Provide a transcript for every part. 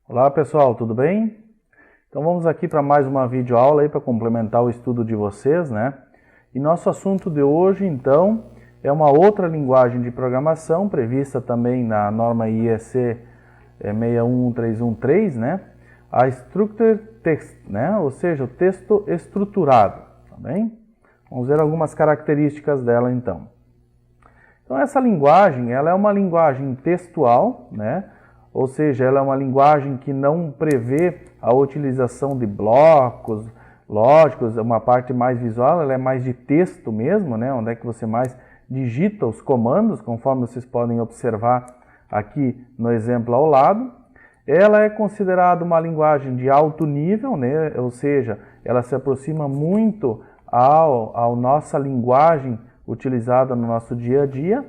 Olá pessoal, tudo bem? Então vamos aqui para mais uma videoaula aí para complementar o estudo de vocês, né? E nosso assunto de hoje, então, é uma outra linguagem de programação prevista também na norma IEC 61313, né? A Structured Text, né? Ou seja, o texto estruturado, tá bem? Vamos ver algumas características dela então. Então essa linguagem, ela é uma linguagem textual, né? Ou seja, ela é uma linguagem que não prevê a utilização de blocos lógicos, uma parte mais visual, ela é mais de texto mesmo, né? Onde é que você mais digita os comandos, conforme vocês podem observar aqui no exemplo ao lado. Ela é considerada uma linguagem de alto nível, né? Ou seja, ela se aproxima muito à nossa linguagem utilizada no nosso dia a dia.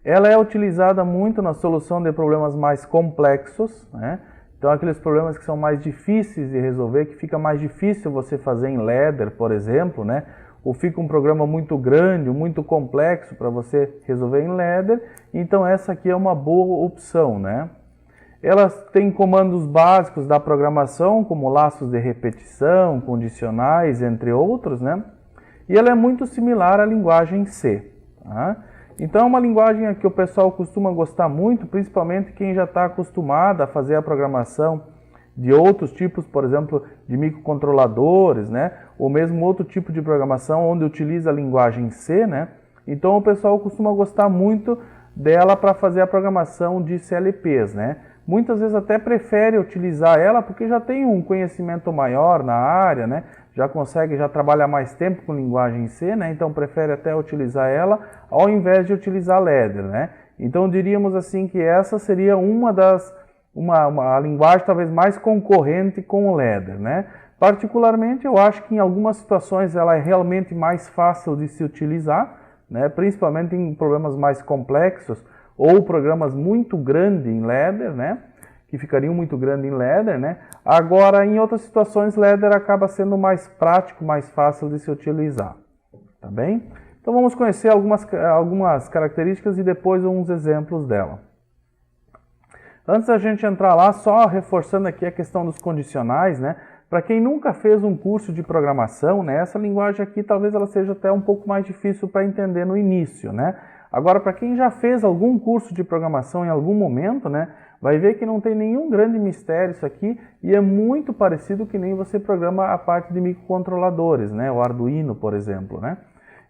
Ela é utilizada muito na solução de problemas mais complexos, né? Então aqueles problemas que são mais difíceis de resolver, que fica mais difícil você fazer em ladder, por exemplo, né? Ou fica um programa muito grande, muito complexo para você resolver em ladder, então essa aqui é uma boa opção, né? Elas têm comandos básicos da programação, como laços de repetição, condicionais, entre outros, né? E ela é muito similar à linguagem C, tá? Então é uma linguagem que o pessoal costuma gostar muito, principalmente quem já está acostumado a fazer a programação de outros tipos, por exemplo, de microcontroladores, né? Ou mesmo outro tipo de programação onde utiliza a linguagem C, né? Então o pessoal costuma gostar muito dela para fazer a programação de CLPs, né? Muitas vezes até prefere utilizar ela porque já tem um conhecimento maior na área, né? Já trabalha mais tempo com linguagem C, né? Então prefere até utilizar ela ao invés de utilizar ladder, né? Então diríamos assim que essa seria uma linguagem talvez mais concorrente com o ladder, né? Particularmente eu acho que em algumas situações ela é realmente mais fácil de se utilizar, né? Principalmente em problemas mais complexos ou programas muito grandes em ladder, né? Que ficariam muito grandes em ladder, né? Agora, em outras situações, ladder acaba sendo mais prático, mais fácil de se utilizar, tá bem? Então vamos conhecer algumas características e depois uns exemplos dela. Antes da gente entrar lá, só reforçando aqui a questão dos condicionais, né? Para quem nunca fez um curso de programação, né? Essa linguagem aqui talvez ela seja até um pouco mais difícil para entender no início, né? Agora, para quem já fez algum curso de programação em algum momento, né? Vai ver que não tem nenhum grande mistério isso aqui e é muito parecido que nem você programa a parte de microcontroladores, né? O Arduino, por exemplo, né?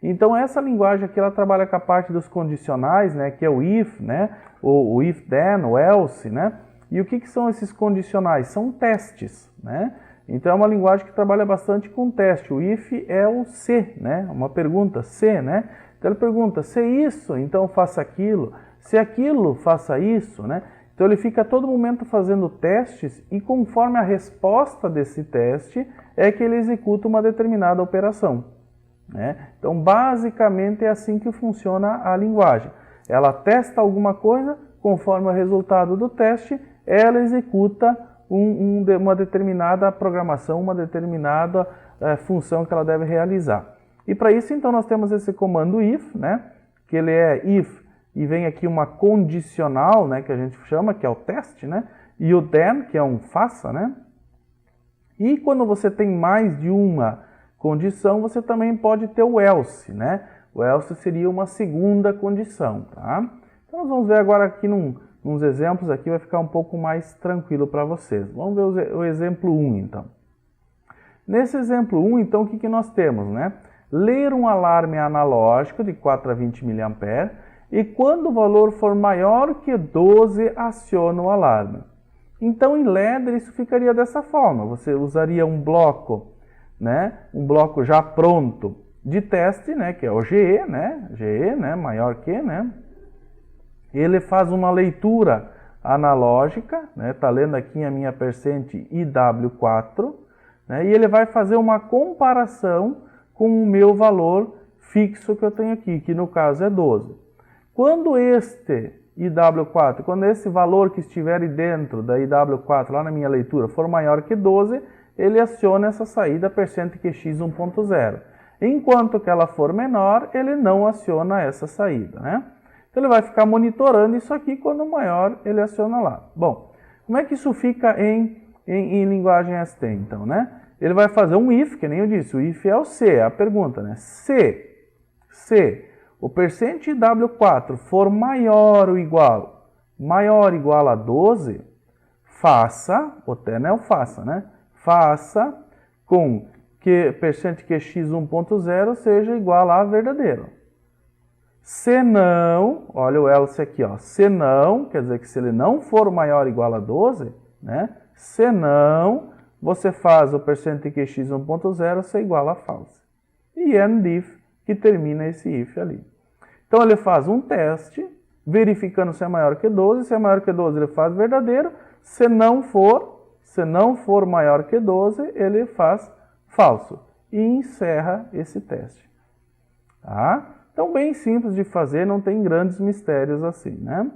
Então essa linguagem aqui ela trabalha com a parte dos condicionais, né? Que é o if, né? O if then, o else, né? E o que são esses condicionais? São testes, né? Então é uma linguagem que trabalha bastante com teste. O if é o se, né? Uma pergunta, se, né? Então ele pergunta, se isso, então faça aquilo. Se aquilo, faça isso, né? Então ele fica a todo momento fazendo testes e conforme a resposta desse teste é que ele executa uma determinada operação, né? Então basicamente é assim que funciona a linguagem. Ela testa alguma coisa, conforme o resultado do teste, ela executa uma determinada programação, uma determinada função que ela deve realizar. E para isso então nós temos esse comando if, né? Que ele é if e vem aqui uma condicional, né, que a gente chama, que é o teste, né? E o then, que é um faça, né? E quando você tem mais de uma condição, você também pode ter o else, né? O else seria uma segunda condição, tá? Então nós vamos ver agora aqui uns exemplos aqui, vai ficar um pouco mais tranquilo para vocês. Vamos ver o exemplo 1, então. Nesse exemplo 1, então, o que nós temos, né? Ler um alarme analógico de 4 a 20 mA e quando o valor for maior que 12, aciona o alarme. Então, em ladder, isso ficaria dessa forma. Você usaria um bloco, né? Um bloco já pronto de teste, né? Que é o GE, né? GE, né? Maior que, né? Ele faz uma leitura analógica, né? Tá lendo aqui a minha percent IW4, né? E ele vai fazer uma comparação com o meu valor fixo que eu tenho aqui, que no caso é 12. Quando este IW4, quando esse valor que estiver dentro da IW4 lá na minha leitura for maior que 12, ele aciona essa saída %QX 1.0. Enquanto que ela for menor, ele não aciona essa saída, né? Então ele vai ficar monitorando isso aqui, quando maior ele aciona lá. Bom, Como é que isso fica em linguagem ST, então, né? Ele vai fazer um if, que nem eu disse, o if é o se, é a pergunta, né? Se o percent W4 for maior ou igual a 12, faça, o até não é o faça, né? Faça com que percent QX 1.0 seja igual a verdadeiro. Se não, olha o else aqui, ó. Se não, quer dizer que se ele não for maior ou igual a 12, né? Se não, você faz o percent QX 1.0 ser igual a false. E end if, que termina esse if ali. Então ele faz um teste, verificando se é maior que 12. Se é maior que 12, ele faz verdadeiro. Se não for maior que 12, ele faz falso. E encerra esse teste. Tá? Então, bem simples de fazer, não tem grandes mistérios assim, né?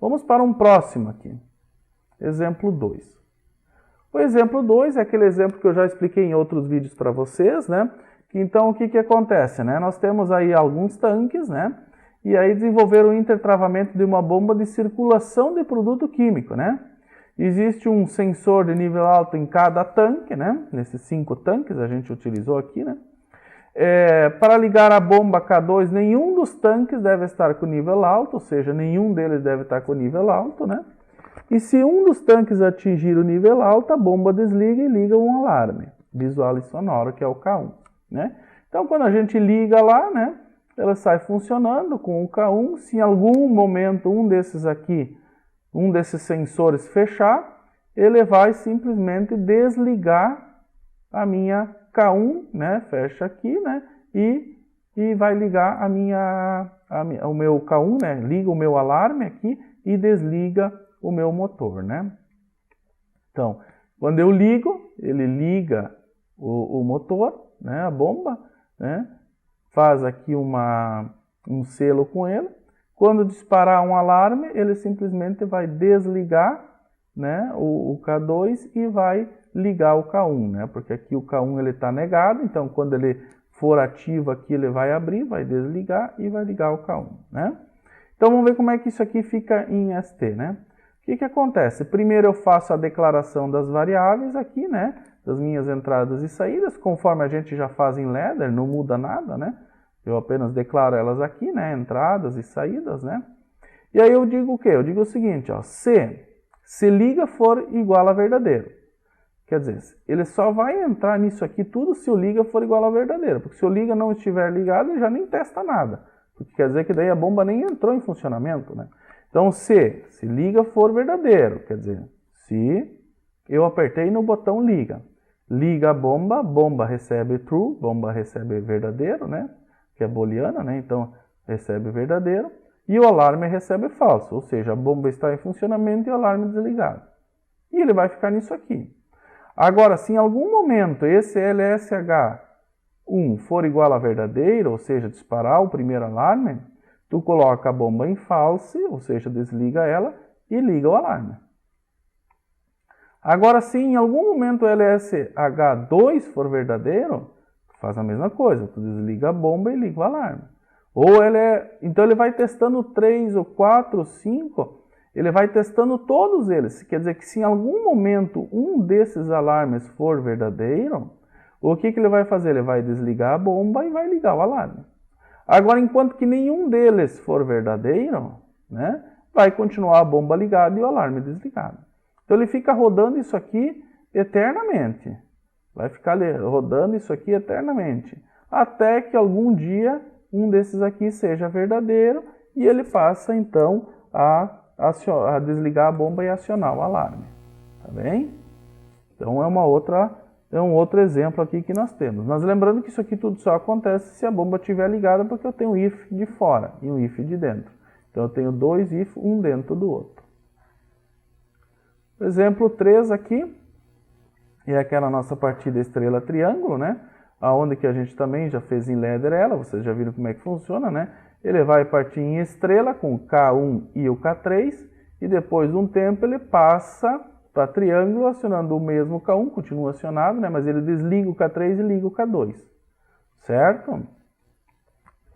Vamos para um próximo aqui. Exemplo 2. O exemplo 2 é aquele exemplo que eu já expliquei em outros vídeos para vocês, né? Então, o que acontece, né? Nós temos aí alguns tanques, né? E aí desenvolveram o intertravamento de uma bomba de circulação de produto químico, né? Existe um sensor de nível alto em cada tanque, né? Nesses 5 tanques a gente utilizou aqui, né? Para ligar a bomba K2, nenhum dos tanques deve estar com nível alto, ou seja, nenhum deles deve estar com nível alto, né? E se um dos tanques atingir o nível alto, a bomba desliga e liga um alarme visual e sonoro, que é o K1, né? Então, quando a gente liga lá, né? Ela sai funcionando com o K1. Se em algum momento um desses sensores fechar, ele vai simplesmente desligar a minha K1, né? Fecha aqui, né? E vai ligar o meu K1, né? Liga o meu alarme aqui e desliga o meu motor, né? Então, quando eu ligo, ele liga o motor, né? A bomba, né? Faz aqui um selo com ele. Quando disparar um alarme, ele simplesmente vai desligar, né, o K2 e vai ligar o K1, né? Porque aqui o K1 ele está negado, então quando ele for ativo aqui, ele vai abrir, vai desligar e vai ligar o K1, né? Então vamos ver como é que isso aqui fica em ST, né? O que acontece? Primeiro eu faço a declaração das variáveis aqui, né? Das minhas entradas e saídas, conforme a gente já faz em Ladder, não muda nada, né? Eu apenas declaro elas aqui, né? Entradas e saídas, né? E aí eu digo o quê? Eu digo o seguinte, ó, se liga for igual a verdadeiro. Quer dizer, ele só vai entrar nisso aqui tudo se o liga for igual a verdadeiro. Porque se o liga não estiver ligado, ele já nem testa nada. Porque quer dizer que daí a bomba nem entrou em funcionamento, né? Então, se liga for verdadeiro, quer dizer, se eu apertei no botão liga. Liga a bomba, bomba recebe true, bomba recebe verdadeiro, né? Que é booleana, né? Então, recebe verdadeiro. E o alarme recebe falso, ou seja, a bomba está em funcionamento e o alarme desligado. E ele vai ficar nisso aqui. Agora, se em algum momento esse LSH1 for igual a verdadeiro, ou seja, disparar o primeiro alarme, tu coloca a bomba em false, ou seja, desliga ela e liga o alarme. Agora, se em algum momento o LSH2 for verdadeiro, faz a mesma coisa, tu desliga a bomba e liga o alarme. Então ele vai testando 3 ou 4 ou 5, ele vai testando todos eles. Quer dizer que se em algum momento um desses alarmes for verdadeiro, o que ele vai fazer? Ele vai desligar a bomba e vai ligar o alarme. Agora, enquanto que nenhum deles for verdadeiro, né, vai continuar a bomba ligada e o alarme desligado. Então ele fica rodando isso aqui eternamente. Vai ficar rodando isso aqui eternamente. Até que algum dia um desses aqui seja verdadeiro e ele passa então a desligar a bomba e acionar o alarme. Tá bem? Então é um outro exemplo aqui que nós temos. Mas lembrando que isso aqui tudo só acontece se a bomba estiver ligada, porque eu tenho um if de fora e um if de dentro. Então eu tenho 2 if, um dentro do outro. Exemplo 3 aqui é aquela nossa partida estrela-triângulo, né? Aonde que a gente também já fez em Ladder ela, vocês já viram como é que funciona, né? Ele vai partir em estrela com o K1 e o K3 e depois de um tempo ele passa para triângulo acionando o mesmo K1, continua acionado, né? Mas ele desliga o K3 e liga o K2, certo?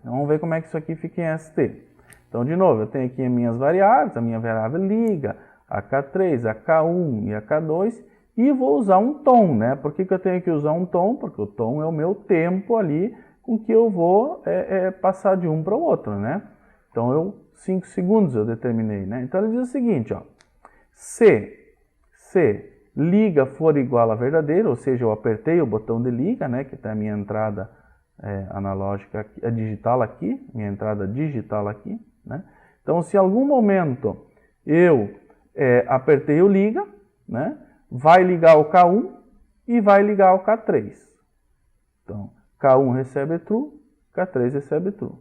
Então vamos ver como é que isso aqui fica em ST. Então de novo, eu tenho aqui as minhas variáveis, a minha variável liga, a K3, a K1 e a K2 e vou usar um tom, né? Por que eu tenho que usar um tom? Porque o tom é o meu tempo ali com que eu vou passar de um para o outro, né? Então, 5 segundos eu determinei, né? Então, ele diz o seguinte, ó. Se liga for igual a verdadeiro, ou seja, eu apertei o botão de liga, né? Que tem a minha entrada analógica, aqui, digital aqui, minha entrada digital aqui, né? Então, se em algum momento eu apertei o liga, né? Vai ligar o K1 e vai ligar o K3. Então, K1 recebe true, K3 recebe true.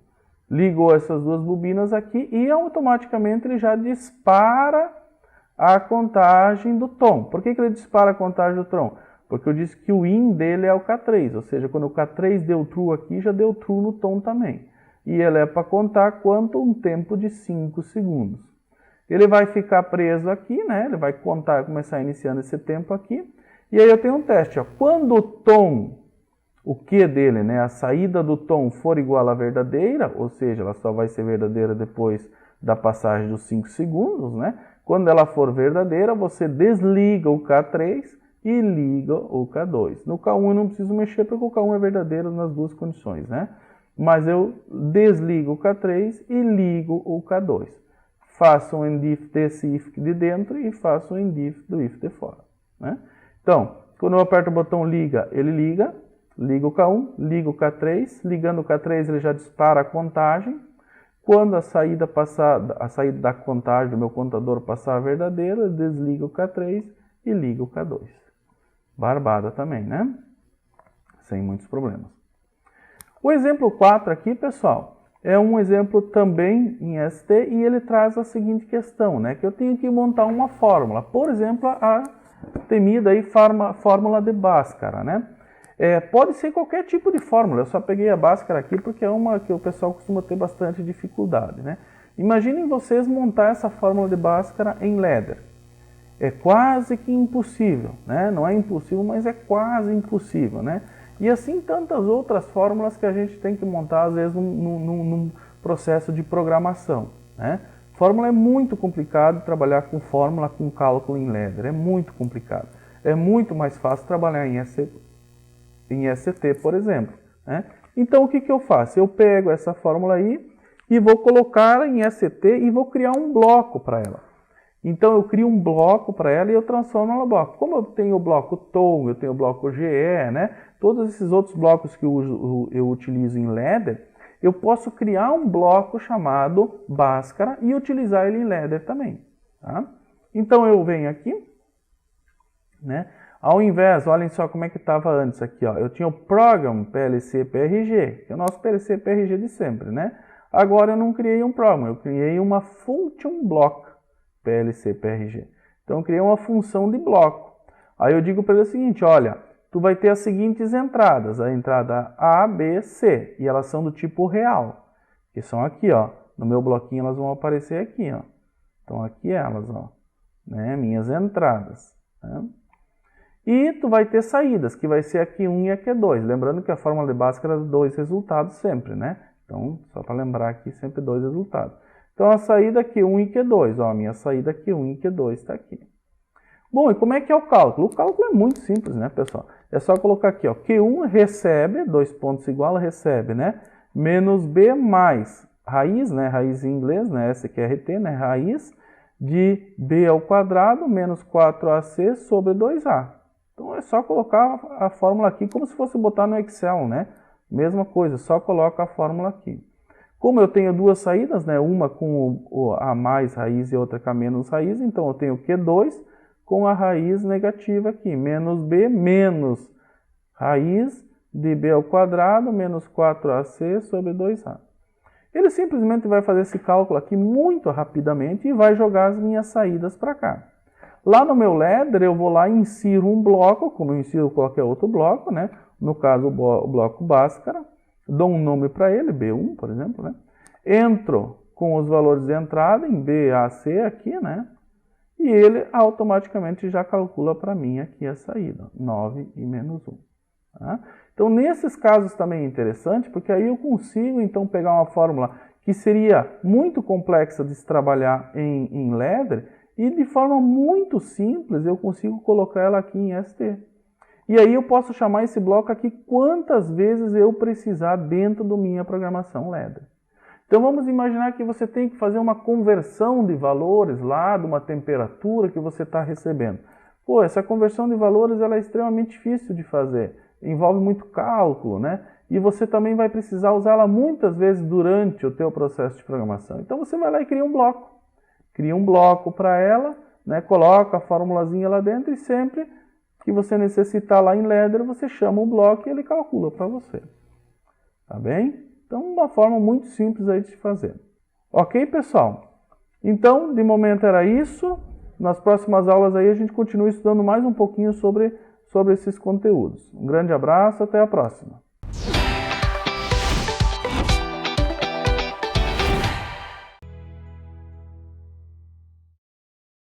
Ligou essas duas bobinas aqui e automaticamente ele já dispara a contagem do tom. Por que ele dispara a contagem do tom? Porque eu disse que o in dele é o K3, ou seja, quando o K3 deu true aqui, já deu true no tom também. E ele é para contar quanto um tempo de 5 segundos. Ele vai ficar preso aqui, né? Ele vai contar, começar iniciando esse tempo aqui. E aí eu tenho um teste, ó. Quando o tom, o Q dele, né? A saída do tom for igual à verdadeira, ou seja, ela só vai ser verdadeira depois da passagem dos 5 segundos, né? Quando ela for verdadeira, você desliga o K3 e liga o K2. No K1 eu não preciso mexer porque o K1 é verdadeiro nas duas condições, né? Mas eu desligo o K3 e ligo o K2. Faço um endif desse if de dentro e faço um endif do if de fora, né? Então, quando eu aperto o botão liga, ele liga o K1, liga o K3, ligando o K3 ele já dispara a contagem. Quando a saída da contagem do meu contador passar a verdadeira, ele desliga o K3 e liga o K2. Barbada também, né? Sem muitos problemas. O exemplo 4 aqui, pessoal, é um exemplo também em ST e ele traz a seguinte questão, né? Que eu tenho que montar uma fórmula. Por exemplo, a temida aí fórmula de Bhaskara, né? Pode ser qualquer tipo de fórmula, eu só peguei a Bhaskara aqui porque é uma que o pessoal costuma ter bastante dificuldade, né? Imaginem vocês montar essa fórmula de Bhaskara em ladder. É quase que impossível, né? Não é impossível, mas é quase impossível, né? E assim tantas outras fórmulas que a gente tem que montar, às vezes, num processo de programação, né? Fórmula é muito complicado trabalhar com fórmula, com cálculo em ladder, é muito complicado. É muito mais fácil trabalhar em ST, por exemplo, né? Então, o que eu faço? Eu pego essa fórmula aí e vou colocar em ST e vou criar um bloco para ela. Então, eu crio um bloco para ela e eu transformo ela em bloco. Como eu tenho o bloco tom, eu tenho o bloco GE, né? Todos esses outros blocos que eu utilizo em ladder, eu posso criar um bloco chamado Bhaskara e utilizar ele em ladder também, tá? Então, eu venho aqui, né? Ao invés, olhem só como é que estava antes aqui, ó. Eu tinha o Program PLC PRG, que é o nosso PLC PRG de sempre, né? Agora eu não criei um Program, eu criei uma Function Block PLC PRG. Então eu criei uma função de bloco. Aí eu digo para ele o seguinte, olha, tu vai ter as seguintes entradas, a entrada A, B, C, e elas são do tipo real, que são aqui, ó. No meu bloquinho elas vão aparecer aqui, ó. Então aqui elas, ó, né? Minhas entradas, né? E tu vai ter saídas, que vai ser a Q1 e a Q2. Lembrando que a fórmula de Bhaskara era 2 resultados sempre, né? Então, só para lembrar aqui, sempre 2 resultados. Então, a saída Q1 e Q2. Ó, a minha saída Q1 e Q2 está aqui. Bom, e como é que é o cálculo? O cálculo é muito simples, né, pessoal? É só colocar aqui, ó. Q1 recebe, 2 pontos igual, recebe, né? Menos B mais raiz, né? Raiz em inglês, né? SQRT, né? Raiz de B ao quadrado menos 4AC sobre 2A. Então é só colocar a fórmula aqui como se fosse botar no Excel, né? Mesma coisa, só coloca a fórmula aqui. Como eu tenho duas saídas, né? Uma com a mais raiz e outra com a menos raiz, então eu tenho Q2 com a raiz negativa aqui, menos B menos raiz de B ao quadrado menos 4AC sobre 2A. Ele simplesmente vai fazer esse cálculo aqui muito rapidamente e vai jogar as minhas saídas para cá. Lá no meu ladder, eu vou lá e insiro um bloco, como eu insiro qualquer outro bloco, né? No caso, o bloco Bhaskara. Dou um nome para ele, B1, por exemplo, né? Entro com os valores de entrada em B, A, C aqui, né? E ele automaticamente já calcula para mim aqui a saída, 9 e menos 1. Tá? Então, nesses casos também é interessante, porque aí eu consigo, então, pegar uma fórmula que seria muito complexa de se trabalhar em ladder e de forma muito simples eu consigo colocar ela aqui em ST. E aí eu posso chamar esse bloco aqui quantas vezes eu precisar dentro da minha programação Ladder. Então vamos imaginar que você tem que fazer uma conversão de valores lá, de uma temperatura que você está recebendo. Pô, essa conversão de valores ela é extremamente difícil de fazer, envolve muito cálculo, né? E você também vai precisar usá-la muitas vezes durante o teu processo de programação. Então você vai lá e cria um bloco. Cria um bloco para ela, né? Coloca a formulazinha lá dentro e sempre que você necessitar lá em Ladder, você chama o bloco e ele calcula para você. Tá bem? Então, uma forma muito simples aí de se fazer. Ok, pessoal? Então, de momento era isso. Nas próximas aulas aí a gente continua estudando mais um pouquinho sobre esses conteúdos. Um grande abraço, até a próxima.